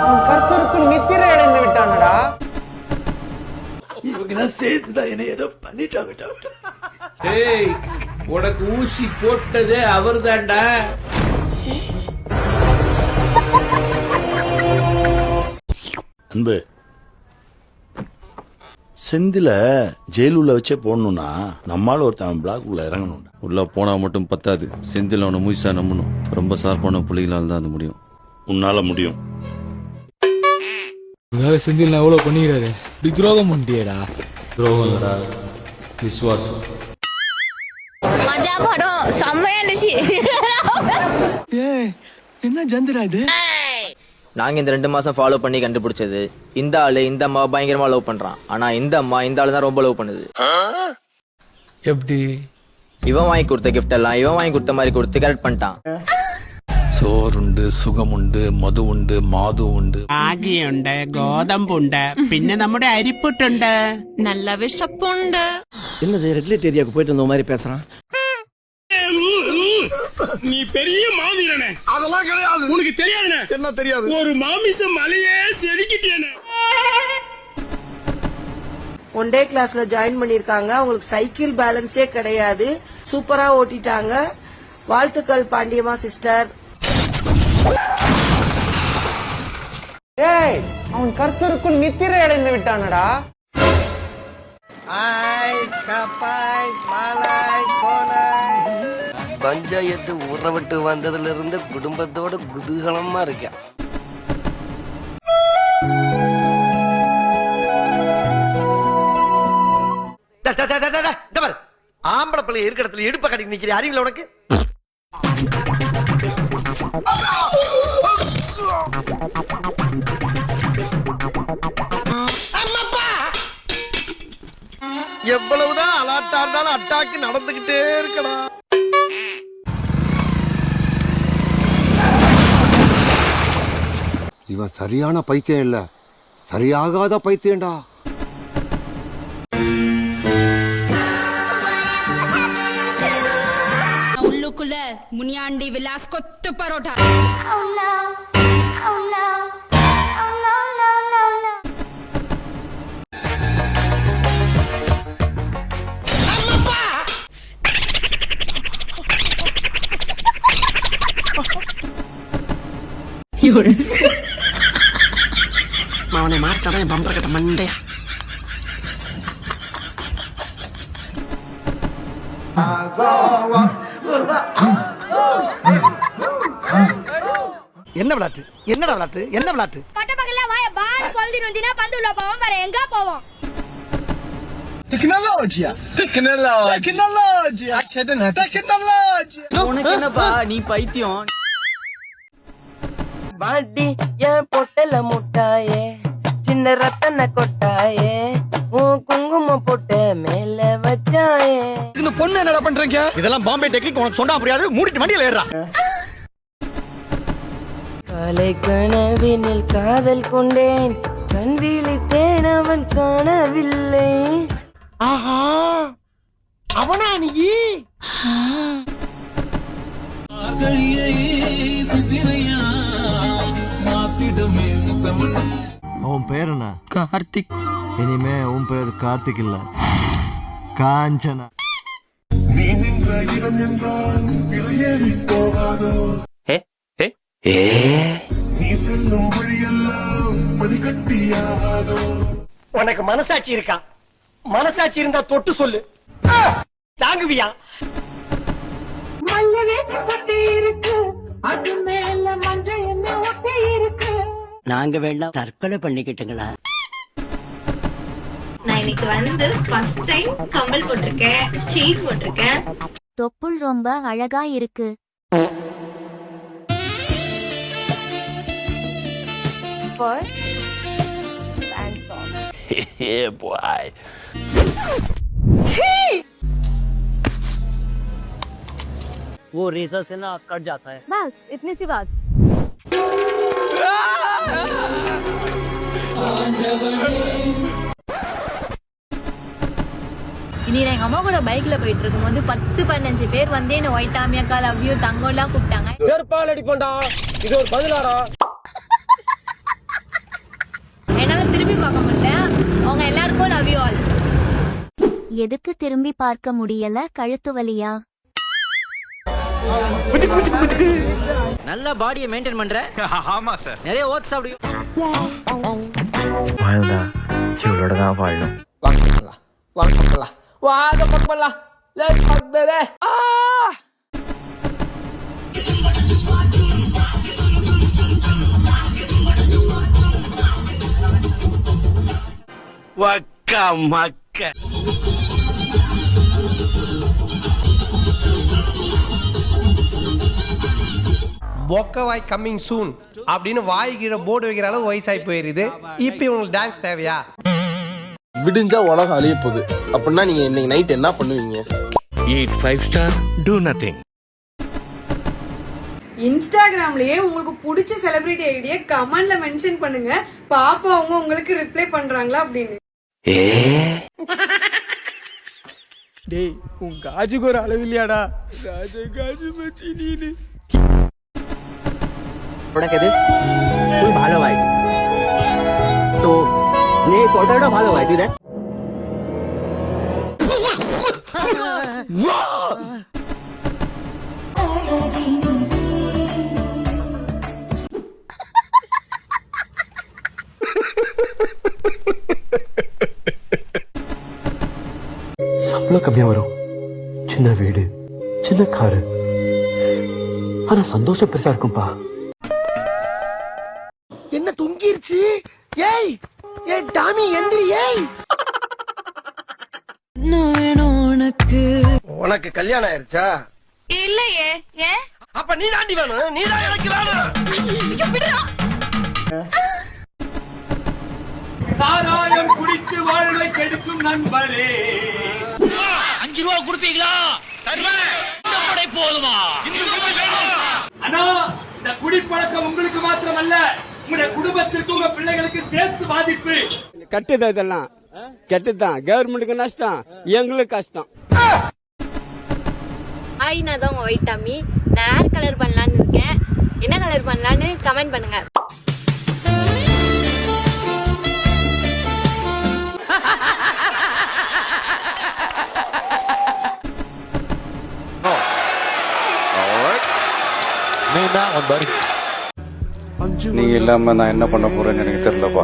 அவன் கர்த்தருக்குள் நித்திரை அடைந்து விட்டானடா. இவங்கெல்லாம் சேர்த்துதான் என்ன ஏதோ பண்ணிட்டாங்க. ஏய், உனக்கு ஊசி போட்டதே அவர்தான்டா. அன்பு, செந்தில ஜெயில் உள்ள வச்சே போடணும்னா நம்மால ஒருத்தன் பிளாக் உள்ள இறங்கணும். உள்ள போனா மட்டும் பத்தாது, செந்தில் அவனை முயற்சியா நம்பணும். ரொம்ப சார்பான புள்ளிகளால் தான் அது முடியும். உன்னால முடியும். செந்தில் நான் எவ்வளவு பண்ணிக்கிறாரு, இப்படி துரோகம் பண்ணிட்டியடா. துரோகம் இல்லடா, விசுவாசம். மஜா படம் செம்மையா இருந்துச்சு. என்ன ஜந்திரா இது? நாங்க இந்த 2 மாசம் ஃபாலோ பண்ணி கண்டுபிடிச்சது, இந்த ஆளு இந்த அம்மா பயங்கரமா லவ் பண்றான். ஆனா இந்த அம்மா இந்த ஆளு தான் ரொம்ப லவ் பண்ணுது. எப்படி? இவன் வாங்கி கொடுத்த கிஃப்ட் எல்லாம் இவன் வாங்கி கொடுத்த மாதிரி கொடுத்து கரெக்ட் பண்ணிட்டான். സോറുണ്ട്, സുഖമുണ്ട്, മധുവുണ്ട്, മാധുവുണ്ട്, ആകിയുണ്ട്, ഗോതമ്പുണ്ട്, പിന്നെ നമ്മുടെ അരിപ്പുട്ടുണ്ട്, நல்ல விஷப்புண்டு. என்னது ரெகுலேட் ஏரியாவுக்கு போயிட்டு வந்த மாதிரி பேசுறான். நீ பெரிய மாவீரனே. அதெல்லாம் கிடையாது, உனக்கு தெரியாதுனே. என்ன தெரியாது? ஒரு மாமிச மலையே செடிக்கிட்டேனே. ஒன் டே கிளாஸ்ல ஜாயின் பண்ணிருக்காங்க. அவங்களுக்கு சைக்கிள் பேலன்ஸே கிடையாது. சூப்பரா ஓட்டிட்டாங்க. வாழ்த்துக்கள் பாண்டியம்மா சிஸ்டர். ஏய், அவன் கர்த்தருக்குள் நித்திரை அடைந்து விட்டானடா. பஞ்சாயத்து ஊற விட்டு வந்ததுல இருந்து குடும்பத்தோட குதூகலமா இருக்கேன். ஆம்பளை பிள்ளை இருக்கிற இடத்துல இடுப்ப கட்டி நிக்கிற அறிவில உனக்கு. எவ்வளவுதான் அலாட்டா இருந்தாலும் அட்டாக்கு நடந்துகிட்டே இருக்கடா. இவன் சரியான பைத்தியம் இல்ல, சரியாகாத பைத்தியம்டா. உள்ளுக்குள்ள முனியாண்டி விலாஸ் கொத்து பரோட்டா. அவனை மாட்டாடா என் பம்பர கட்ட மண்டையா. என்ன விளையாட்டு? என்னடா விளையாட்டு? என்ன விளையாட்டு? பட்ட பகல்ல வாய பால் கொல்லிட்டு வந்தினா பந்து உள்ள போவோம். வேற எங்க போவோம்? டெக்னாலஜியா. உனக்கு என்னப்பா, நீ பைத்தியம். பாட்டி என் பொட்டல முட்டாயே, சின்ன ரத்தன கொட்டாயே, உன் குங்குமம் போட்டு மேல வச்சாயே. இந்த பொண்ணு என்னடா பண்றீங்க? இதெல்லாம் பாம்பே டெக்னிக், உனக்கு சொன்னா புரியாது. மூடிட்டு வண்டியில ஏறா. காலை கனவினில் காதல் கொண்டேன், கண் விழித்தேன் அவன் காணவில்லை. ஆஹா, அவனா நீ? உன் பேர் என்ன? கார்த்திக். இனிமே உன் பேர் கார்த்திக் இல்ல, காஞ்சனா. உனக்கு மனசாட்சி இருக்கா? மனசாட்சி இருந்தா தொட்டு சொல்லு, தாங்குவியா? நாங்க வேண்டாம் தற்கொலை பண்ணிக்கிட்டுங்களா? நான் இன்னைக்கு வந்து ஃபர்ஸ்ட் டைம் கம்பல் போட்டிருக்கேன், செயின் போட்டிருக்கேன். தொப்புள் ரொம்ப அழகா இருக்கு. First and song. Yeah, boy. वो रेजा से ना कट जाता है. बस इतनी सी बात. இனி நான் எங்க அம்மா கூட பைக்ல போயிட்டு இருக்கும்போது 10-15 பேர் வந்து என்ன ஒயிட் ஆமியாக்கா லவ் யூ தங்கம் எல்லாம் கூப்பிட்டாங்க. செருப்பால் அடிப்போம்டா. இது ஒரு பதிலாரா? என்னால திரும்பி பார்க்க முடியல. அவங்க எல்லாருக்கும் லவ் யூ ஆல். எதுக்கு திரும்பி பார்க்க முடியல? கழுத்து வலியா? நல்ல பாடியை மெயின்டைன் பண்ற. ஆமா சார். நிறைய ஓட்ஸ் சாப்பிடுங்க. வாழ்ந்தா இவளோட தான் வாழணும். வக்கா மக்க பொக்கவாய் கம்மிங் சூன் அப்படின்னு வாய்கிற போர்டு வைக்கிற அளவு வயசாகி போயிருது. இப்போ உங்களுக்கு டான்ஸ் தேவையா? விடிஞ்சா உலகம் அழிய போகுது அப்படின்னா நீங்க இன்னைக்கு நைட் என்ன பண்ணுவீங்க? eat 5 star, do nothing. இன்ஸ்டாகிராம்லயே உங்களுக்கு பிடிச்ச செலிபிரிட்டி ஐடியை கமெண்ட்ல மென்ஷன் பண்ணுங்க. பாப்பா அவங்க உங்களுக்கு ரிப்ளை பண்றாங்களா அப்படின்னு. டேய் உன் காஜுக்கு ஒரு அளவு இல்லையாடா? ராஜா காஜு மச்சி நீனு. তুই ভালো ভাই তো নে কতটা ভালো ভাই তুই দেখ சம்பளம் கம்மியா வரும், சின்ன வீடு, சின்ன காரு, ஆனா சந்தோஷம் பெருசா இருக்கும்பா. என்ன தொங்கிருச்சு? ஏய் ஏய் டாமி எந்திரி. ஏய் உனக்கு கல்யாணம் ஆயிருச்சா? இல்லையே. ஏன்? அப்ப நீ தாண்டி வேணும். நீ தான் எனக்கு வேணும். சாராயம் குடித்து வாழ்வை கெடுக்கும் நண்பரே. 5 ரூபா கொடுப்பீங்களா? தருவேன். போதுமா? ஆனா இந்த குடிப்பழக்கம் உங்களுக்கு மாத்திரமல்ல, உங்களுடைய குடும்பத்திற்கு உங்க பிள்ளைகளுக்கு சேர்த்து பாதிப்பு. கட்டுதான் இதெல்லாம் கெட்டுதான். கவர்மெண்ட்டுக்கு நஷ்டம், எங்களுக்கு கஷ்டம். ஹாய், நான் தான் உங்க ஒயிட் ஆமி. நான் ஹேர் கலர் பண்ணலான்னு இருக்கேன். என்ன கலர் பண்ணலான்னு கமெண்ட் பண்ணுங்க. நீ இல்லாம நான் என்ன பண்ண போறேன்னு எனக்கு தெரியலப்பா.